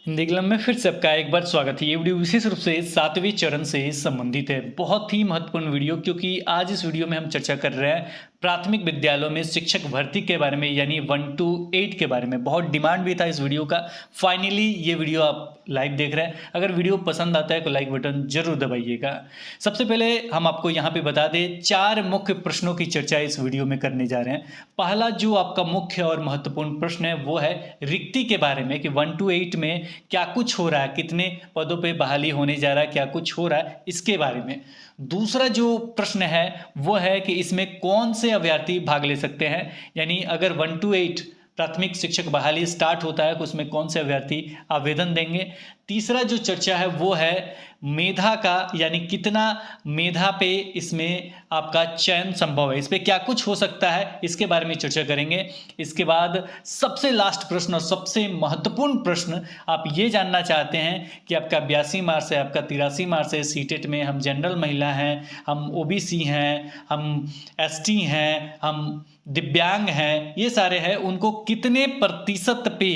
दिग्लम में फिर से आपका एक बार स्वागत है। ये वीडियो विशेष रूप से 7वें चरण से संबंधित है। बहुत ही महत्वपूर्ण वीडियो, क्योंकि आज इस वीडियो में हम चर्चा कर रहे हैं प्राथमिक विद्यालयों में शिक्षक भर्ती के बारे में, यानी 1 to 8 के बारे में। बहुत डिमांड भी था इस वीडियो का। फाइनली ये वीडियो आप लाइव देख रहे हैं। अगर वीडियो पसंद आता है तो लाइक बटन जरूर दबाइएगा। सबसे पहले हम आपको यहाँ पे बता दें, 4 मुख्य प्रश्नों की चर्चा इस वीडियो में करने जा रहे हैं। पहला जो आपका मुख्य और महत्वपूर्ण प्रश्न है वो है रिक्ति के बारे में, कि 1 to 8 में क्या कुछ हो रहा है, कितने पदों पे बहाली होने जा रहा है, क्या कुछ हो रहा है, इसके बारे में। दूसरा जो प्रश्न है वो है कि इसमें कौन से अभ्यर्थी भाग ले सकते हैं, यानी अगर 1 to 8 प्राथमिक शिक्षक बहाली स्टार्ट होता है तो उसमें कौन से अभ्यर्थी आवेदन देंगे। तीसरा जो चर्चा है वो है मेधा का, यानी कितना मेधा पे इसमें आपका चयन संभव है, इस पर क्या कुछ हो सकता है, इसके बारे में चर्चा करेंगे। इसके बाद सबसे लास्ट प्रश्न और सबसे महत्वपूर्ण प्रश्न, आप ये जानना चाहते हैं कि आपका 82 मार्क्स है, आपका 83 मार्क्स है, सीटेट में हम जनरल महिला हैं, हम ओबीसी हैं, हम एसटी हैं, हम दिव्यांग हैं, ये सारे हैं, उनको कितने प्रतिशत पे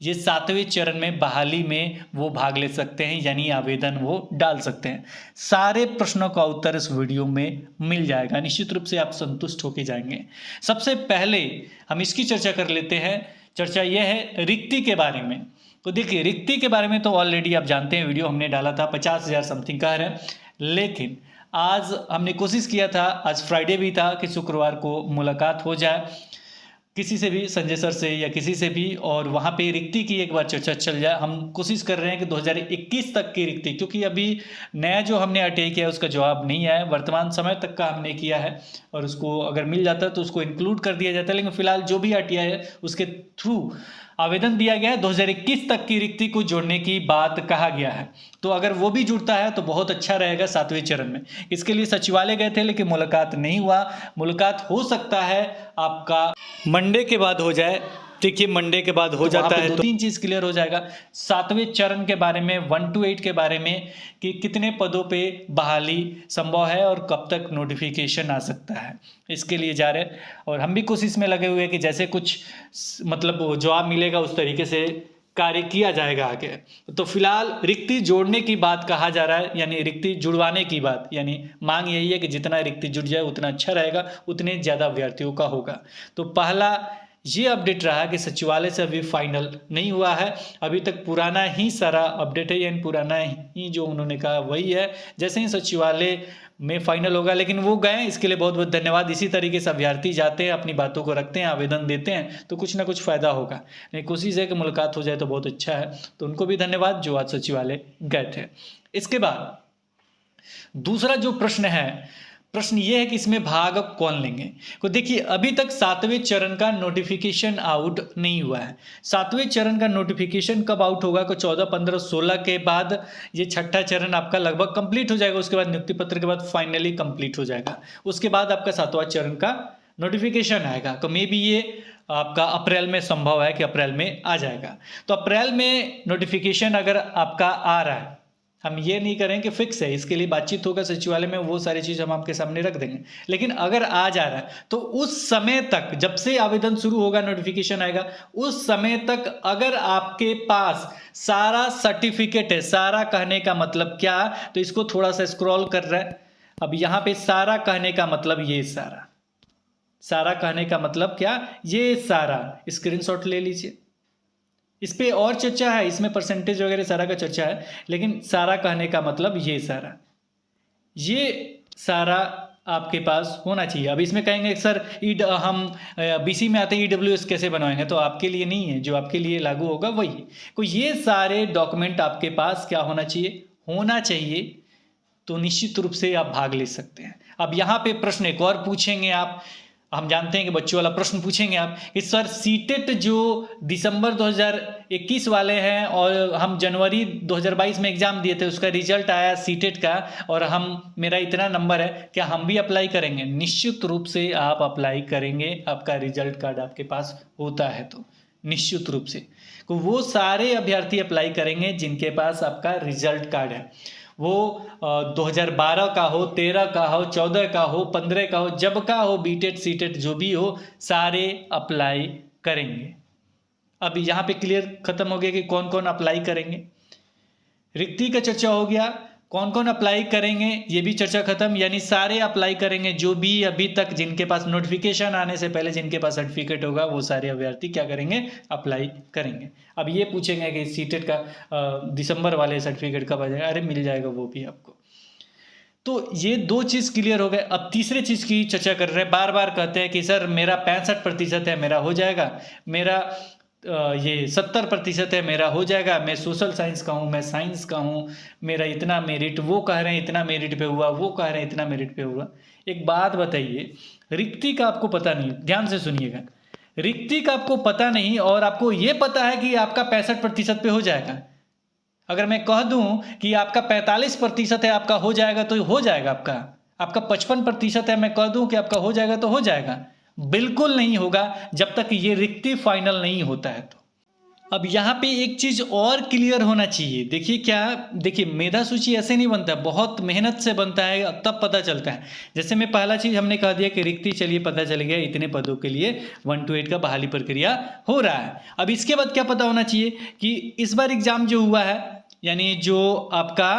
ये 7वें चरण में बहाली में वो भाग ले सकते हैं, यानी आवेदन वो डाल सकते हैं। सारे प्रश्नों का उत्तर इस वीडियो में मिल जाएगा। निश्चित रूप से आप संतुष्ट होकर जाएंगे। सबसे पहले हम इसकी चर्चा कर लेते हैं। चर्चा यह है रिक्ति के बारे में। तो देखिए, रिक्ति के बारे में तो ऑलरेडी आप जानते हैं, वीडियो हमने डाला था, 50,000 समथिंग का है। लेकिन आज हमने कोशिश किया था, आज फ्राइडे भी था, कि शुक्रवार को मुलाकात हो जाए किसी से भी, संजय सर से या किसी से भी, और वहाँ पे रिक्ति की एक बार चर्चा चल जाए। हम कोशिश कर रहे हैं कि 2021 तक की रिक्ति, क्योंकि अभी नया जो हमने आरटीआई किया है उसका जवाब नहीं आया, वर्तमान समय तक का हमने किया है, और उसको अगर मिल जाता है तो उसको इंक्लूड कर दिया जाता है। लेकिन फिलहाल जो भी आरटीआई है उसके थ्रू आवेदन दिया गया है, 2021 तक की रिक्ति को जोड़ने की बात कहा गया है। तो अगर वो भी जुड़ता है तो बहुत अच्छा रहेगा 7वें चरण में। इसके लिए सचिवालय गए थे लेकिन मुलाकात नहीं हुआ। मुलाकात हो सकता है आपका मंडे के बाद हो जाए। देखिए, मंडे के बाद हो जाता है तो 3 चीज़ क्लियर हो जाएगा 7वें चरण के बारे में, 1 to 8 के बारे में, कि कितने पदों पे बहाली संभव है और कब तक नोटिफिकेशन आ सकता है। इसके लिए जा रहे हैं और हम भी कोशिश में लगे हुए हैं कि जैसे कुछ मतलब जवाब मिलेगा उस तरीके से कार्य किया जाएगा आगे। तो फिलहाल रिक्ति जोड़ने की बात कहा जा रहा है, यानी रिक्ति जुड़वाने की बात, यानी मांग यही है कि जितना रिक्ति जुड़ जाए उतना अच्छा रहेगा, उतने ज़्यादा अभ्यर्थियों का होगा। तो पहला ये अपडेट रहा कि सचिवालय से अभी फाइनल नहीं हुआ है, अभी तक पुराना ही सारा अपडेट है, यानी पुराना ही जो उन्होंने कहा वही है। जैसे ही सचिवालय में फाइनल होगा, लेकिन वो गए, इसके लिए बहुत बहुत धन्यवाद। इसी तरीके से अभ्यर्थी जाते हैं, अपनी बातों को रखते हैं, आवेदन देते हैं, तो कुछ ना कुछ फ़ायदा होगा। नहीं, कोशिश है कि मुलाकात हो जाए तो बहुत अच्छा है। तो उनको भी धन्यवाद जो आज सचिवालय गए थे। इसके बाद दूसरा जो प्रश्न है, प्रश्न ये है कि इसमें भाग कौन लेंगे। तो देखिए, अभी तक 7वें चरण का नोटिफिकेशन आउट नहीं हुआ है। 7वें चरण का नोटिफिकेशन कब आउट होगा, को 14, 15, 16 के बाद ये 6ठा चरण आपका लगभग कंप्लीट हो जाएगा। उसके बाद नियुक्ति पत्र के बाद फाइनली कंप्लीट हो जाएगा। उसके बाद आपका 7वां चरण का नोटिफिकेशन आएगा। तो मे बी ये आपका अप्रैल में संभव है कि अप्रैल में आ जाएगा। तो अप्रैल में नोटिफिकेशन अगर आपका आ रहा है, हम ये नहीं करें कि फिक्स है, इसके लिए बातचीत होगा सचिवालय में, वो सारी चीज़ हम आपके सामने रख देंगे। लेकिन अगर आ जा रहा है तो उस समय तक, जब से आवेदन शुरू होगा, नोटिफिकेशन आएगा, उस समय तक अगर आपके पास सारा सर्टिफिकेट है, सारा कहने का मतलब क्या, तो इसको थोड़ा सा स्क्रॉल कर रहा है। अब यहाँ पे सारा कहने का मतलब ये सारा, सारा कहने का मतलब क्या, ये सारा स्क्रीनशॉट ले लीजिए। इस पे और चर्चा है, इसमें परसेंटेज वगैरह सारा का चर्चा है, लेकिन सारा कहने का मतलब ये सारा आपके पास होना चाहिए। अब इसमें कहेंगे सर हम बीसी में आते हैं, ईडब्ल्यूएस कैसे बनवाएंगे, तो आपके लिए नहीं है, जो आपके लिए लागू होगा वही। तो ये सारे डॉक्यूमेंट आपके पास क्या होना चाहिए, तो निश्चित रूप से आप भाग ले सकते हैं। अब यहाँ पे प्रश्न एक और पूछेंगे आप, हम जानते हैं कि बच्चों वाला प्रश्न पूछेंगे आप कि सर सीटेट जो दिसंबर 2021 वाले हैं और हम जनवरी 2022 में एग्जाम दिए थे, उसका रिजल्ट आया सीटेट का, और मेरा इतना नंबर है, क्या हम भी अप्लाई करेंगे? निश्चित रूप से आप अप्लाई करेंगे, आपका रिजल्ट कार्ड आपके पास होता है तो निश्चित रूप से। तो वो सारे अभ्यर्थी अप्लाई करेंगे जिनके पास आपका रिजल्ट कार्ड है, वो 2012 का हो, 13 का हो, 14 का हो, 15 का हो, जब का हो, बीटेट सीटेट जो भी हो, सारे अप्लाई करेंगे। अब यहाँ पे क्लियर खत्म हो गया कि कौन कौन अप्लाई करेंगे। रिक्ति का चर्चा हो गया, कौन कौन अप्लाई करेंगे ये भी चर्चा खत्म, यानी सारे अप्लाई करेंगे जो भी अभी तक जिनके पास नोटिफिकेशन आने से पहले जिनके पास सर्टिफिकेट होगा वो सारे अभ्यर्थी क्या करेंगे, अप्लाई करेंगे। अब ये पूछेंगे कि सीटेट का दिसंबर वाले सर्टिफिकेट कब आ जाएगा, अरे मिल जाएगा वो भी आपको। तो ये 2 चीज़ क्लियर हो गए। अब तीसरे चीज़ की चर्चा कर रहे हैं, बार बार कहते हैं कि सर मेरा 65% है मेरा हो जाएगा, मेरा ये 70% है मेरा हो जाएगा, मैं सोशल साइंस का हूँ, मैं साइंस का हूँ, मेरा इतना मेरिट, वो कह रहे हैं इतना मेरिट पे हुआ, वो कह रहे हैं इतना मेरिट पे हुआ। एक बात बताइए, रिक्ति का आपको पता नहीं, ध्यान से सुनिएगा, रिक्ति का आपको पता नहीं और आपको ये पता है कि आपका 65% पे हो जाएगा। अगर मैं कह दूं कि आपका 45% है आपका हो जाएगा तो हो जाएगा, आपका 55% है मैं कह दूं कि आपका हो जाएगा तो हो जाएगा, बिल्कुल नहीं होगा जब तक ये रिक्ति फाइनल नहीं होता है। तो अब यहाँ पे एक चीज और क्लियर होना चाहिए, देखिए क्या, देखिए मेधा सूची ऐसे नहीं बनता, बहुत मेहनत से बनता है तब पता चलता है। जैसे मैं पहला चीज हमने कह दिया कि रिक्ति, चलिए पता चल गया इतने पदों के लिए 1 to 8 का बहाली प्रक्रिया हो रहा है। अब इसके बाद क्या पता होना चाहिए कि इस बार एग्जाम जो हुआ है, यानी जो आपका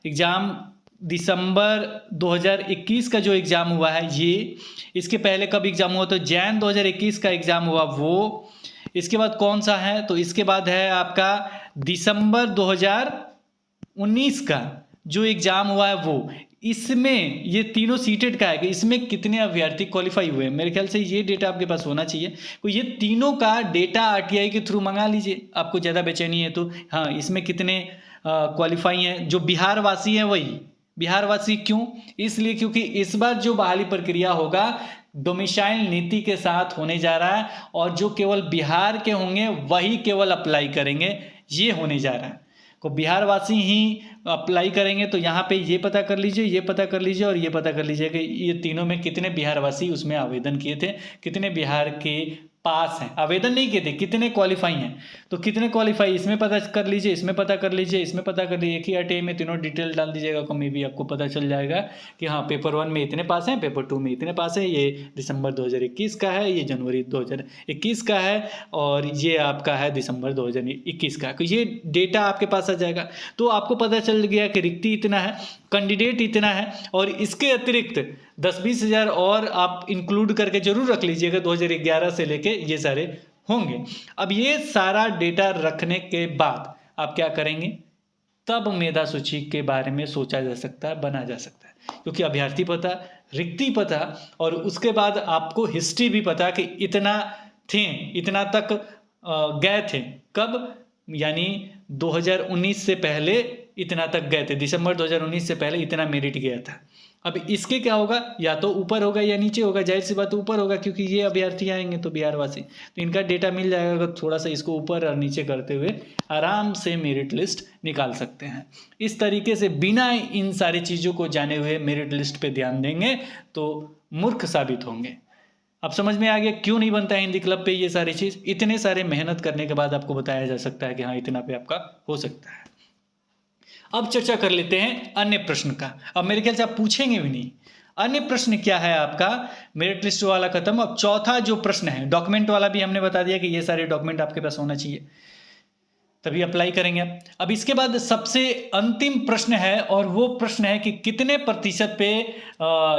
एग्जाम दिसंबर 2021 का जो एग्ज़ाम हुआ है ये, इसके पहले कब एग्ज़ाम हुआ, तो जैन 2021 का एग्ज़ाम हुआ वो, इसके बाद कौन सा है, तो इसके बाद है आपका दिसंबर 2019 का जो एग्ज़ाम हुआ है वो। इसमें ये तीनों सीटेड का है कि इसमें कितने अभ्यर्थी क्वालिफाई हुए, मेरे ख्याल से ये डेटा आपके पास होना चाहिए। तो ये तीनों का डेटा आरटीआई के थ्रू मंगा लीजिए, आपको ज़्यादा बेचैनी है तो। हाँ, इसमें कितने क्वालिफाई हैं, जो बिहार वासी हैं वही बिहार वासी, क्यों, इसलिए क्योंकि इस बार जो बहाली प्रक्रिया होगा डोमिसाइल नीति के साथ होने जा रहा है और जो केवल बिहार के होंगे वही केवल अप्लाई करेंगे, ये होने जा रहा है। को बिहार वासी ही अप्लाई करेंगे, तो यहाँ पे ये पता कर लीजिए, ये पता कर लीजिए और ये पता कर लीजिए कि ये तीनों में कितने बिहार वासी उसमें आवेदन किए थे, कितने बिहार के पास हैं, आवेदन नहीं किए थे, कितने क्वालिफाई हैं। तो कितने क्वालिफाई इसमें पता कर लीजिए, इसमें पता कर लीजिए, इसमें पता कर लीजिए, एक ही आरटीआई में तीनों डिटेल डाल दीजिएगा, तो मे भी आपको पता चल जाएगा कि हाँ पेपर 1 में इतने पास हैं, पेपर 2 में इतने पास है, ये दिसंबर 2021 का है, ये जनवरी 2021 का है और ये आपका है दिसंबर 2021 का। तो ये डेटा आपके पास आ जाएगा, तो आपको पता चल गया कि रिक्ति इतना है, कैंडिडेट इतना है, और इसके अतिरिक्त 10-20 हज़ार और आप इंक्लूड करके जरूर रख लीजिएगा, 2011 से लेके ये सारे होंगे। अब ये सारा डेटा रखने के बाद आप क्या करेंगे, तब मेधा सूची के बारे में सोचा जा सकता है, बना जा सकता है, क्योंकि अभ्यर्थी पता, रिक्ति पता और उसके बाद आपको हिस्ट्री भी पता कि इतना थे, इतना तक गए थे, कब, यानी 2019 से पहले इतना तक गए थे, दिसंबर 2019 से पहले इतना मेरिट गया था। अब इसके क्या होगा, या तो ऊपर होगा या नीचे होगा, जाहिर सी बात ऊपर होगा क्योंकि ये अभ्यर्थी आएंगे तो बिहार वासी, तो इनका डेटा मिल जाएगा। थोड़ा सा इसको ऊपर और नीचे करते हुए आराम से मेरिट लिस्ट निकाल सकते हैं। इस तरीके से बिना इन सारी चीज़ों को जाने हुए मेरिट लिस्ट पे ध्यान देंगे तो मूर्ख साबित होंगे। अब समझ में आ गया क्यों नहीं बनता है हिंदी क्लब पे ये सारी चीज़, इतने सारे मेहनत करने के बाद आपको बताया जा सकता है कि हाँ इतना पे आपका हो सकता है। अब चर्चा कर लेते हैं अन्य प्रश्न का। अब मेरे ख्याल से आप पूछेंगे भी नहीं, अन्य प्रश्न क्या है आपका, मेरिट लिस्ट वाला खत्म। अब चौथा जो प्रश्न है, डॉक्यूमेंट वाला भी हमने बता दिया कि ये सारे डॉक्यूमेंट आपके पास होना चाहिए तभी अप्लाई करेंगे आप। अब इसके बाद सबसे अंतिम प्रश्न है और वो प्रश्न है कि कितने प्रतिशत पे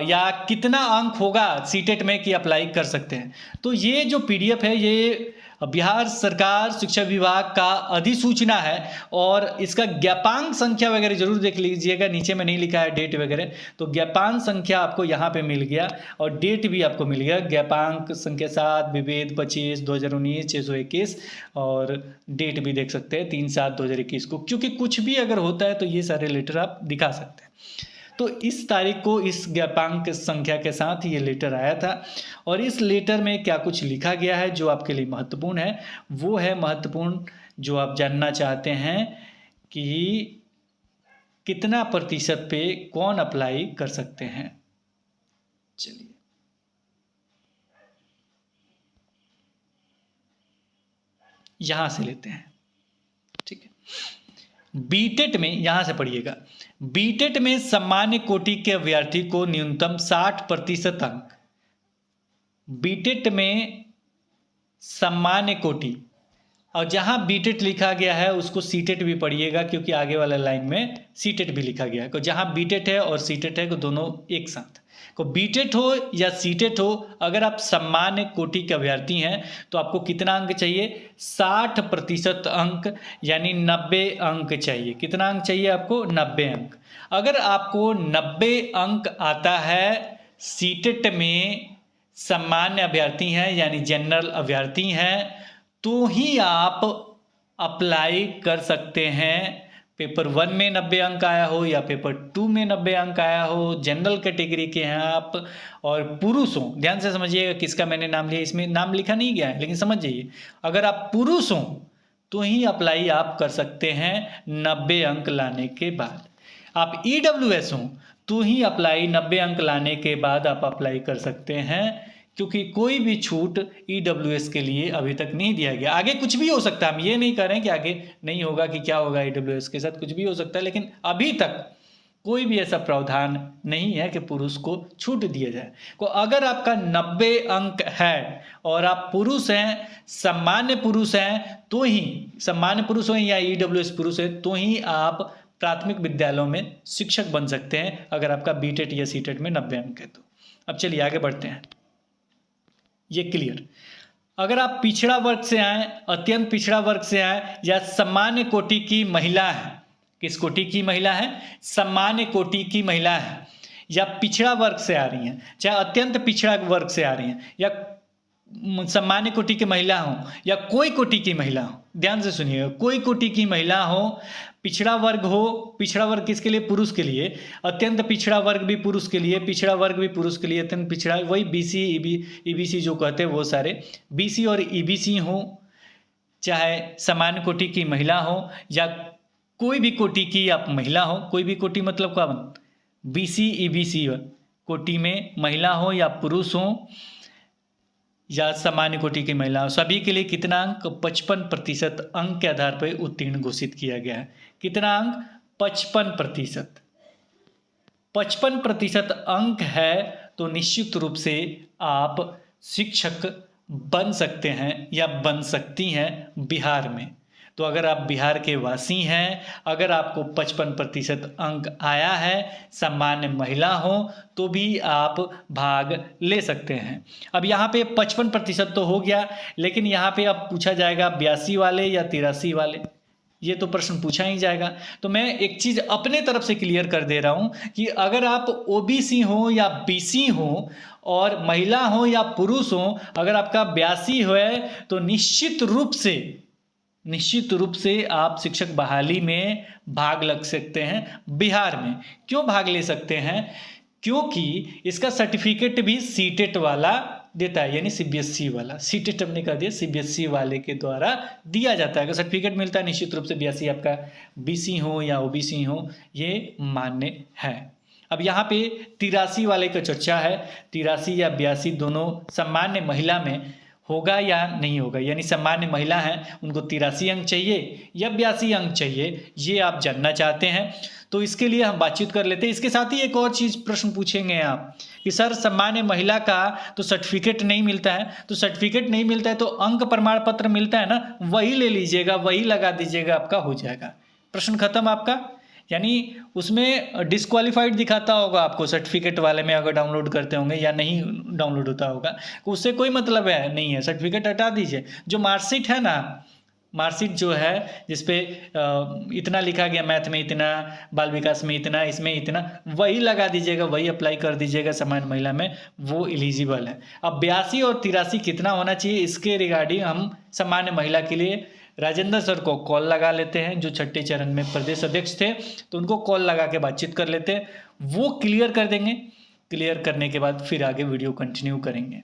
या कितना अंक होगा सीटेट में कि अप्लाई कर सकते हैं। तो ये जो पीडीएफ है ये बिहार सरकार शिक्षा विभाग का अधिसूचना है और इसका ज्ञापांक संख्या वगैरह जरूर देख लीजिएगा, नीचे में नहीं लिखा है डेट वगैरह, तो ज्ञापांक संख्या आपको यहाँ पे मिल गया और डेट भी आपको मिल गया, ज्ञापांक संख्या 7 विभेद 25/2019 621 और डेट भी देख सकते हैं 3/7/2021 को, क्योंकि कुछ भी अगर होता है तो ये सारे लेटर आप दिखा सकते हैं। तो इस तारीख को इस ज्ञापांक संख्या के साथ ये लेटर आया था और इस लेटर में क्या कुछ लिखा गया है जो आपके लिए महत्वपूर्ण है, वो है महत्वपूर्ण जो आप जानना चाहते हैं कि कितना प्रतिशत पे कौन अप्लाई कर सकते हैं। चलिए यहां से लेते हैं, ठीक है। बीटेट में, यहां से पढ़िएगा, बीटेट में सामान्य कोटि के अभ्यर्थी को न्यूनतम 60% अंक, बीटेट में सामान्य कोटि और जहाँ बीटेट लिखा गया है उसको सीटेट भी पढ़िएगा, क्योंकि आगे वाला लाइन में सीटेट भी लिखा गया है। तो जहाँ बीटेट है और सीटेट है, तो दोनों एक साथ। तो बीटेट हो या सीटेट हो, अगर आप सामान्य कोटि के अभ्यर्थी हैं तो आपको कितना अंक चाहिए? 60% अंक, यानी 90 अंक चाहिए। कितना अंक चाहिए आपको? 90 अंक। अगर आपको 90 अंक आता है सीटेट में, सामान्य अभ्यर्थी हैं यानी जनरल अभ्यर्थी हैं, तो ही आप अप्लाई कर सकते हैं। पेपर 1 में 90 अंक आया हो या पेपर 2 में 90 अंक आया हो, जनरल कैटेगरी के हैं आप और पुरुष हो, ध्यान से समझिएगा किसका मैंने नाम लिया, इसमें नाम लिखा नहीं गया है, लेकिन समझ जाइए, अगर आप पुरुष हो तो ही अप्लाई आप कर सकते हैं 90 अंक लाने के बाद। आप EWS हो तो ही अप्लाई 90 अंक लाने के बाद आप अप्लाई कर सकते हैं, क्योंकि कोई भी छूट EWS के लिए अभी तक नहीं दिया गया। आगे कुछ भी हो सकता है, हम ये नहीं कह रहे हैं कि आगे नहीं होगा, कि क्या होगा EWS के साथ, कुछ भी हो सकता है, लेकिन अभी तक कोई भी ऐसा प्रावधान नहीं है कि पुरुष को छूट दिया जाए। तो अगर आपका 90 अंक है और आप पुरुष हैं, सामान्य पुरुष हैं, तो ही सामान्य पुरुष हो या EWS पुरुष है, तो ही आप प्राथमिक विद्यालयों में शिक्षक बन सकते हैं, अगर आपका बीटेट या सीटेट में 90 अंक है तो। अब चलिए आगे बढ़ते हैं, ये क्लियर। अगर आप पिछड़ा वर्ग से आए, अत्यंत पिछड़ा वर्ग से आए, या सामान्य कोटि की महिला है, किस कोटि की महिला है? सामान्य कोटि की महिला है, या पिछड़ा वर्ग से आ रही हैं, चाहे अत्यंत पिछड़ा वर्ग से आ रही हैं, या सामान्य कोटि की महिला हो या कोई कोटि की महिला हो, ध्यान से सुनिएगा, कोई कोटि की महिला हो, पिछड़ा वर्ग हो, पिछड़ा वर्ग किसके लिए? पुरुष के लिए। अत्यंत पिछड़ा वर्ग भी पुरुष के लिए, पिछड़ा वर्ग भी पुरुष के लिए, अत्यंत पिछड़ा वही BC EBC जो कहते हैं वो सारे, BC और EBC हो, चाहे सामान्य कोटि की महिला हो या कोई भी कोटि की आप महिला हो, कोई भी कोटि मतलब क्या बन, BC EBC कोटि में महिला हो या पुरुष हो या सामान्य कोटि की महिला, सभी के लिए कितना अंक? 55% अंक के आधार पर उत्तीर्ण घोषित किया गया है। कितना अंक? 55%। 55% अंक है तो निश्चित रूप से आप शिक्षक बन सकते हैं या बन सकती हैं बिहार में। तो अगर आप बिहार के वासी हैं, अगर आपको 55% अंक आया है, सामान्य महिला हो, तो भी आप भाग ले सकते हैं। अब यहाँ पे 55% तो हो गया, लेकिन यहाँ पे अब पूछा जाएगा 82 वाले या 83 वाले, ये तो प्रश्न पूछा ही जाएगा। तो मैं एक चीज़ अपने तरफ से क्लियर कर दे रहा हूँ कि अगर आप OBC हो या BC हो और महिला हो या पुरुष हो, अगर आपका 82 है तो निश्चित रूप से आप शिक्षक बहाली में भाग लग सकते हैं बिहार में। क्यों भाग ले सकते हैं? क्योंकि इसका सर्टिफिकेट भी सीटेट वाला देता है, यानी CBSE वाला, सीटेट हमने कह दिया, CBSE वाले के द्वारा दिया जाता है। अगर सर्टिफिकेट मिलता है निश्चित रूप से 82 आपका BC हो या OBC हो, ये मान्य है। अब यहाँ पे 83 वाले का चर्चा है, 83 या 82 दोनों सामान्य महिला में होगा या नहीं होगा, यानी सामान्य महिला हैं उनको 83 अंक चाहिए या 82 अंक चाहिए, ये आप जानना चाहते हैं। तो इसके लिए हम बातचीत कर लेते हैं। इसके साथ ही एक और चीज़ प्रश्न पूछेंगे आप कि सर सामान्य महिला का तो सर्टिफिकेट नहीं मिलता है, तो सर्टिफिकेट नहीं मिलता है तो अंक प्रमाण पत्र मिलता है ना, वही ले लीजिएगा, वही लगा दीजिएगा, आपका हो जाएगा, प्रश्न खत्म आपका। यानी उसमें डिस्क्वालीफाइड दिखाता होगा आपको सर्टिफिकेट वाले में, अगर डाउनलोड करते होंगे या नहीं डाउनलोड होता होगा, तो उससे कोई मतलब है नहीं है, सर्टिफिकेट हटा दीजिए। जो मार्कशीट है ना, मार्कशीट जो है जिसपे इतना लिखा गया, मैथ में इतना, बाल विकास में इतना, इसमें इतना, वही लगा दीजिएगा, वही अप्लाई कर दीजिएगा सामान्य महिला में, वो एलिजिबल है। अब 82 और 83 कितना होना चाहिए, इसके रिगार्डिंग हम सामान्य महिला के लिए राजेंद्र सर को कॉल लगा लेते हैं, जो छठे चरण में प्रदेश अध्यक्ष थे, तो उनको कॉल लगा के बातचीत कर लेते हैं, वो क्लियर कर देंगे। क्लियर करने के बाद फिर आगे वीडियो कंटिन्यू करेंगे।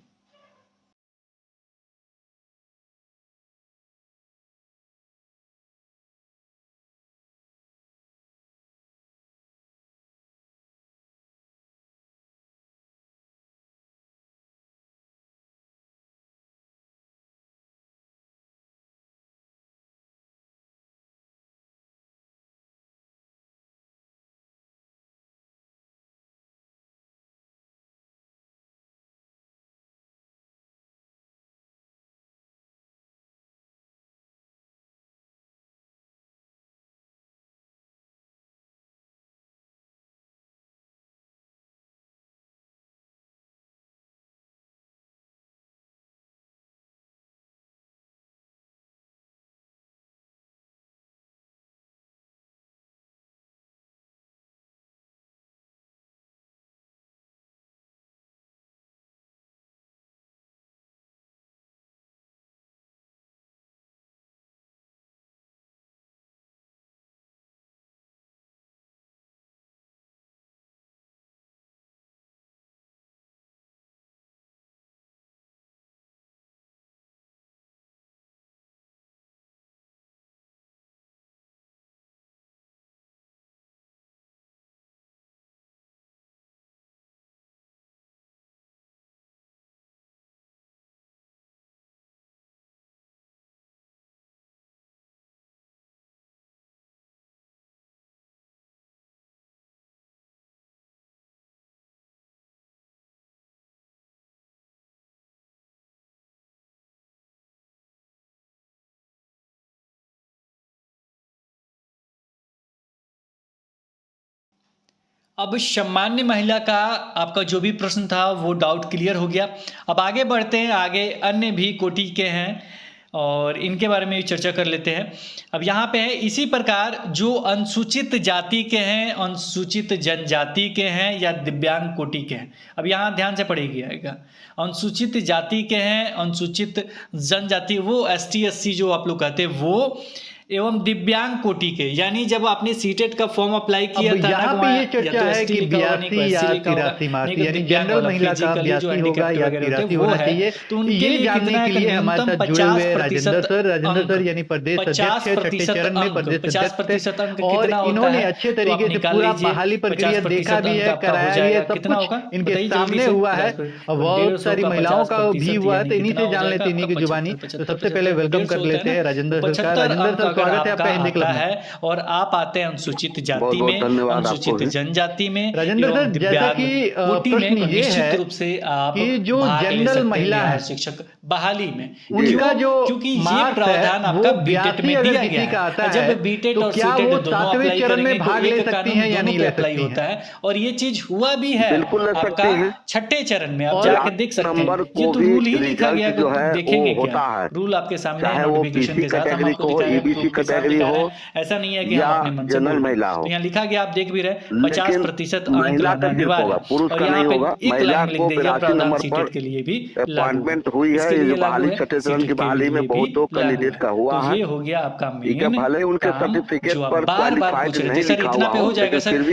अब सामान्य महिला का आपका जो भी प्रश्न था वो डाउट क्लियर हो गया। अब आगे बढ़ते हैं, आगे अन्य भी कोटि के हैं और इनके बारे में भी चर्चा कर लेते हैं। अब यहाँ पे है इसी प्रकार जो अनुसूचित जाति के हैं, अनुसूचित जनजाति के हैं या दिव्यांग कोटि के हैं। अब यहाँ ध्यान से पढ़िएगा, अनुसूचित जाति के हैं, अनुसूचित जनजाति वो ST SC जो आप लोग कहते हैं वो, एवं दिव्यांग कोटि के, यानी जब आपने सीटेट का फॉर्म अप्लाई किया था यहाँ पे ये चर्चा है कि 82 या 83 मार्क्स यानी जनरल महिला का 82 होगा या 83 होना चाहिए। तो ये जानने के लिए हमारे साथ जुड़े हुए राजेंद्र सर यानी प्रदेश अध्यक्ष है, छठे चरण में प्रदेश अध्यक्ष, और इन्होंने अच्छे तरीके से पूरा बहाली प्रक्रिया देखा भी है, कराया भी है, सब कुछ इनके सामने हुआ है और बहुत सारी महिलाओं का भी हुआ है। तो इन्हीं से जान लेते, इन्हीं की जुबानी। तो सबसे पहले वेलकम कर लेते हैं राजेंद्र सर का। राजेंद्र सर स्वागत है आपका हिंदी क्लब में। है और आप आते हैं अनुसूचित जाति में, अनुसूचित जनजाति में, राजेंद्र सर जैसा कि प्रश्न ये है रूप से आप कि जो जनरल महिला है शिक्षक बहाली में, उनका जो क्योंकि ये प्रावधान आपका बीटेट में दिया गया है। जब बीटेट और सीटेट दोनों अप्लाई करेंगे तो एक कानून दोनों पे अप्लाई होता है और ये चीज हुआ भी है आपका छठे चरण में। आप जाकर देख सकते हैं, ये तो रूल ही लिखा गया, देखेंगे क्या रूल आपके सामने नोटिफिकेशन के साथ हम आपको दिखाएंगे। ऐसा नहीं है कि हम अपने मन से बोल रहे हैं। तो यहाँ लिखा गया, आप देख भी रहे 50% अंक लाना अनिवार्य है और यहाँ पे एक लाइन लिख दिया प्रावधान सीटेट के लिए भी अपॉइंटमेंट हुई है। ये बहाली छठे चरण की बहाली में बहुतों कैंडिडेट का हुआ है। ये हो गया आपका मेन, भले उनके सर्टिफिकेट पर क्वालिफाइड नहीं लिखा हुआ हो,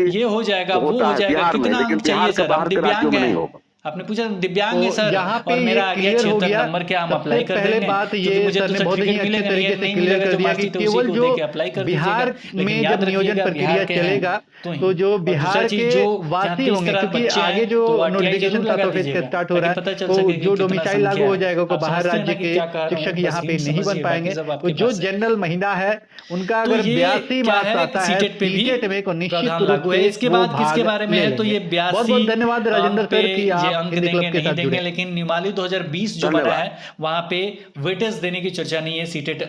ये हो जाएगा, वो हो जाएगा, कितना अंक चाहिए सर, हम दिव्यांग हैं। आपने पूछा दिव्यांग है सर और मेरा आ गया 76 नंबर, क्या हम अप्लाई कर देंगे? पहले बात ये सर ने बहुत ही अच्छे तरीके से क्लियर कर दिया कि केवल जो बिहार में जब नियोजन प्रक्रिया चलेगा तो जो बिहार के वासी होंगे, क्योंकि आगे जो नोटिफिकेशन का फेज स्टार्ट हो रहा है तो जो डोमिसाइल लागू हो जाएगा को बाहर राज्य के शिक्षक यहाँ पे नहीं बन पाएंगे। तो जो जनरल महिला है उनका अगर 82 मार्क्स आता है सीटेट में को निश्चित रूप से इसके बाद किसके बारे में है तो ये 82। बहुत बहुत धन्यवाद राजेंद्र सर की आप अंक देंगे नहीं देंगे, लेकिन निमाली 2020 जो बना है वहां पे वेटेज देने की चर्चा नहीं है सीटेट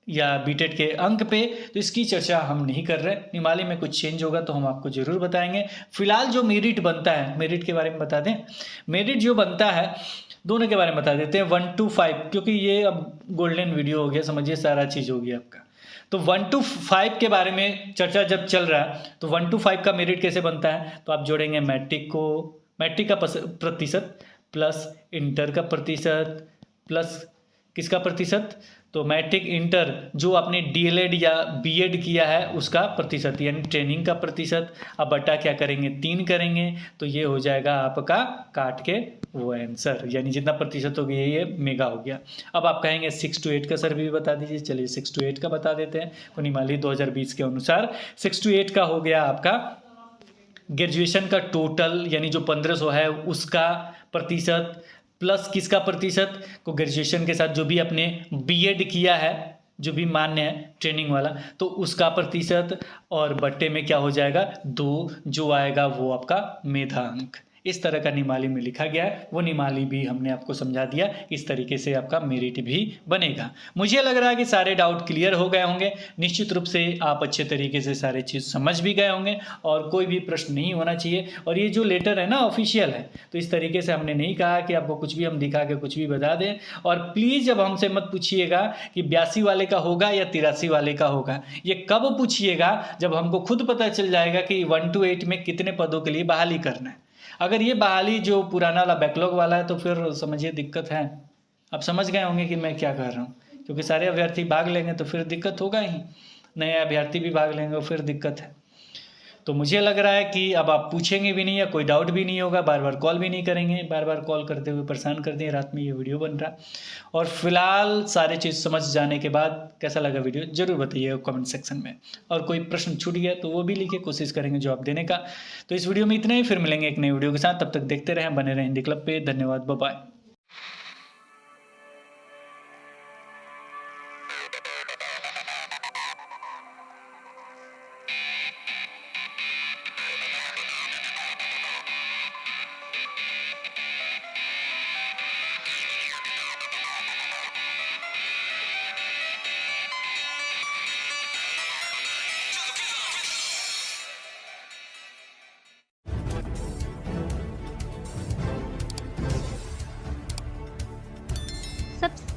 या बीटेट के अंक पे, तो इसकी चर्चा हम नहीं कर रहे। निमाली में कुछ चेंज होगा तो हम आपको जरूर बताएंगे। फिलहाल जो मेरिट बनता है, मेरिट के बारे में बता दें। मेरिट जो बनता है दोनों के बारे में बता देते हैं, 1 to 5, क्योंकि ये अब गोल्डन वीडियो हो गया, समझिए सारा चीज हो गया आपका। तो 1 to 5 के बारे में चर्चा जब चल रहा है तो 1 to 5 का मेरिट कैसे बनता है, तो आप जोड़ेंगे मैट्रिक का प्रतिशत प्लस इंटर का प्रतिशत प्लस किसका प्रतिशत, तो मैट्रिक इंटर जो आपने डीएलएड या बीएड किया है उसका प्रतिशत यानी ट्रेनिंग का प्रतिशत। अब बटा क्या करेंगे 3 करेंगे तो ये हो जाएगा आपका काट के वो आंसर, यानी जितना प्रतिशत हो गया ये मेगा हो गया। अब आप कहेंगे 6 to 8 का सर भी बता दीजिए, चलिए 6 to 8 का बता देते हैं। निमाली 2020 के अनुसार 6 to 8 का हो गया आपका ग्रेजुएशन का टोटल यानी जो 1500 है उसका प्रतिशत प्लस किसका प्रतिशत को ग्रेजुएशन के साथ जो भी आपने बीएड किया है जो भी मान्य है ट्रेनिंग वाला तो उसका प्रतिशत, और बट्टे में क्या हो जाएगा 2 जो आएगा वो आपका मेधांक। इस तरह का निमाली में लिखा गया है, वो निमाली भी हमने आपको समझा दिया। इस तरीके से आपका मेरिट भी बनेगा। मुझे लग रहा है कि सारे डाउट क्लियर हो गए होंगे। निश्चित रूप से आप अच्छे तरीके से सारे चीज़ समझ भी गए होंगे और कोई भी प्रश्न नहीं होना चाहिए। और ये जो लेटर है ना ऑफिशियल है, तो इस तरीके से हमने नहीं कहा कि आपको कुछ भी हम दिखा के कुछ भी बता दें। और प्लीज़ जब हमसे मत पूछिएगा कि 82 वाले का होगा या 83 वाले का होगा, ये कब पूछिएगा जब हमको खुद पता चल जाएगा कि 1 to 8 में कितने पदों के लिए बहाली करना है। अगर ये बहाली जो पुराना वाला बैकलॉग वाला है तो फिर समझिए दिक्कत है। आप समझ गए होंगे कि मैं क्या कर रहा हूँ, क्योंकि सारे अभ्यर्थी भाग लेंगे तो फिर दिक्कत होगा ही, नए अभ्यर्थी भी भाग लेंगे और फिर दिक्कत है। तो मुझे लग रहा है कि अब आप पूछेंगे भी नहीं या कोई डाउट भी नहीं होगा, बार बार कॉल भी नहीं करेंगे, बार बार कॉल करते हुए परेशान कर दें। रात में ये वीडियो बन रहा। और फिलहाल सारी चीज़ समझ जाने के बाद कैसा लगा वीडियो ज़रूर बताइएगा कमेंट सेक्शन में। और कोई प्रश्न छूट गया तो वो भी लिखिए, कोशिश करेंगे जवाब देने का। तो इस वीडियो में इतना ही, फिर मिलेंगे एक नई वीडियो के साथ। तब तक देखते रहें, बने रहें हिंदी क्लब पे। धन्यवाद, बाय बाय।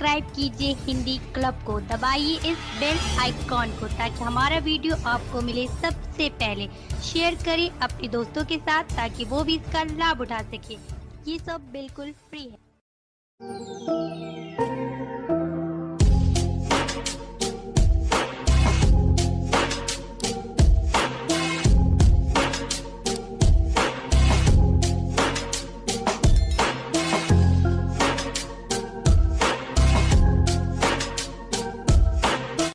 सब्सक्राइब कीजिए हिंदी क्लब को, दबाइए इस बेल आइकॉन को ताकि हमारा वीडियो आपको मिले सबसे पहले। शेयर करें अपने दोस्तों के साथ ताकि वो भी इसका लाभ उठा सके। ये सब बिल्कुल फ्री है।